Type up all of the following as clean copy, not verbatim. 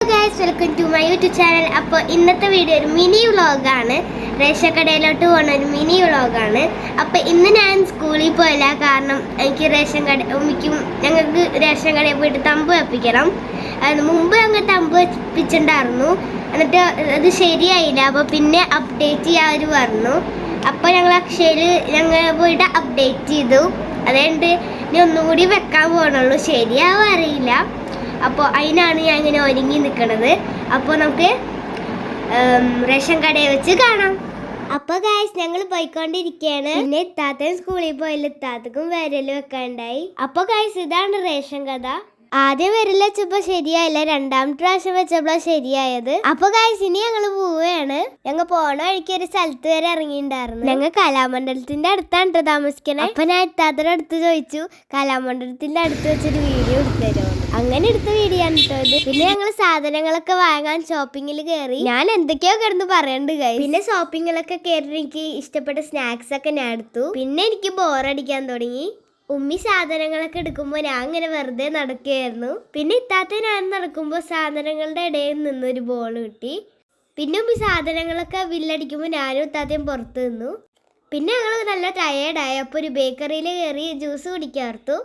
Guys, welcome to my YouTube channel. അപ്പോൾ ഇന്നത്തെ video ഒരു മിനി വ്ളോഗാണ്. റേഷൻ കടയിലോട്ട് പോകുന്ന ഒരു മിനി വ്ളോഗാണ്. അപ്പോൾ ഇന്ന് ഞാൻ സ്കൂളിൽ പോയില്ല, കാരണം എനിക്ക് ഞങ്ങൾക്ക് റേഷൻ കടയിൽ പോയിട്ട് തമ്പ് വെപ്പിക്കണം. അതിന് മുമ്പ് ഞങ്ങൾ തമ്പ് വെപ്പിച്ചിട്ടുണ്ടായിരുന്നു, എന്നിട്ട് അത് ശരിയായില്ല. അപ്പോൾ പിന്നെ അപ്ഡേറ്റ് ചെയ്യാൻ പറഞ്ഞു. അപ്പോൾ ഞങ്ങൾ അക്ഷയയിൽ പോയിട്ട് അപ്ഡേറ്റ് ചെയ്തു. അതുകൊണ്ട് ഇനി ഒന്നുകൂടി വെക്കാൻ പോകണുള്ളൂ, ശരിയാവും അറിയില്ല. അപ്പോൾ അതിനാണ് ഞാൻ ഇങ്ങനെ ഒരുങ്ങി നിൽക്കുന്നത്. അപ്പോൾ നമുക്ക് റേഷൻ കടയിൽ വെച്ച് കാണാം. അപ്പോൾ ഗൈസ്, ഞങ്ങൾ പോയിക്കൊണ്ടിരിക്കുകയാണ്. പിന്നെ ഇത്താത്തയും സ്കൂളിൽ പോയില്ല, ഇത്താത്തക്കും വിരൽ വെക്കാണ്ടായി. അപ്പോൾ ഗൈസ്, ഇതാണ് റേഷൻ കട. ആദ്യം വിരൽ വെച്ചപ്പോൾ ശരിയായില്ല, രണ്ടാമത്തെ പ്രാവശ്യം വെച്ചപ്പോൾ ശരിയായത്. അപ്പൊ ഗൈസ്, ഇനി ഞങ്ങൾ പോവുകയാണ്. ഞങ്ങൾ പോണ വഴിക്ക് ഒരു സ്ഥലത്ത് വരെ ഇറങ്ങിയിട്ടുണ്ടായിരുന്നു. ഞങ്ങൾ കലാമണ്ഡലത്തിന്റെ അടുത്താണ് കേട്ടോ താമസിക്കണേ. അപ്പൊ ഞാൻ ഇത്താത്തയുടെ അടുത്ത് ചോദിച്ചു, കലാമണ്ഡലത്തിന്റെ അടുത്ത് വെച്ചൊരു വീഡിയോ എടുത്തരുമോ? അങ്ങനെ എടുത്ത വീഡിയോ ആണ് കേട്ടോ ഇത്. പിന്നെ ഞങ്ങൾ സാധനങ്ങളൊക്കെ വാങ്ങാൻ ഷോപ്പിങ്ങിൽ കയറി. ഞാൻ എന്തൊക്കെയോ കിടന്ന് പറയണ്ട് ഗൈസ്. പിന്നെ ഷോപ്പിങ്ങിലൊക്കെ കയറി എനിക്ക് ഇഷ്ടപ്പെട്ട സ്നാക്സ് ഒക്കെ ഞാൻ എടുത്തു. പിന്നെ എനിക്ക് ബോറടിക്കാൻ തുടങ്ങി. ഉമ്മി സാധനങ്ങളൊക്കെ എടുക്കുമ്പോൾ ഞാൻ ഇങ്ങനെ വെറുതെ നടക്കുകയായിരുന്നു. പിന്നെ ഇത്താത്ത ഞാൻ നടക്കുമ്പോൾ സാധനങ്ങളുടെ ഇടയിൽ നിന്നൊരു ബോൾ കിട്ടി. പിന്നെ ഉമ്മി സാധനങ്ങളൊക്കെ ബില്ലടിക്കുമ്പോൾ ഞാനും ഇത്താത്തയും പുറത്ത് നിന്നു. പിന്നെ ഞങ്ങൾ നല്ല ടയേർഡായി. അപ്പോൾ ഒരു ബേക്കറിയിൽ കയറി ജ്യൂസ് കുടിക്കാർത്തു.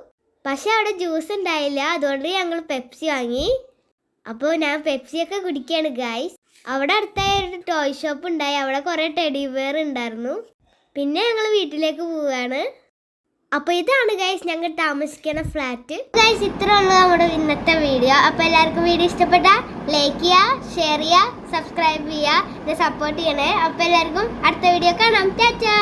പക്ഷെ അവിടെ ജ്യൂസ് ഉണ്ടായില്ല, അതുകൊണ്ട് ഞങ്ങൾ പെപ്സി വാങ്ങി. അപ്പോൾ ഞാൻ പെപ്സിയൊക്കെ കുടിക്കുകയാണ് ഗൈസ്. അവിടെ അടുത്തായ ഒരു ടോയ് ഷോപ്പ് ഉണ്ടായി, അവിടെ കുറേ ടെഡി ബെയർ ഉണ്ടായിരുന്നു. പിന്നെ ഞങ്ങൾ വീട്ടിലേക്ക് പോവുകയാണ്. അപ്പോൾ ഇതാണ് ഗൈസ് ഞങ്ങൾ താമസിക്കുന്ന ഫ്ലാറ്റ്. ഗൈസ്, ഇത്ര ഉള്ളൂ നമ്മുടെ ഇന്നത്തെ വീഡിയോ. അപ്പോൾ എല്ലാവർക്കും വീഡിയോ ഇഷ്ടപ്പെട്ടാൽ ലൈക്ക് ചെയ്യുക, ഷെയർ ചെയ്യുക, സബ്സ്ക്രൈബ് ചെയ്യുക, ഇത് സപ്പോർട്ട് ചെയ്യണേ. അപ്പോൾ എല്ലാവർക്കും അടുത്ത വീഡിയോ കാണാം. ടാറ്റാ.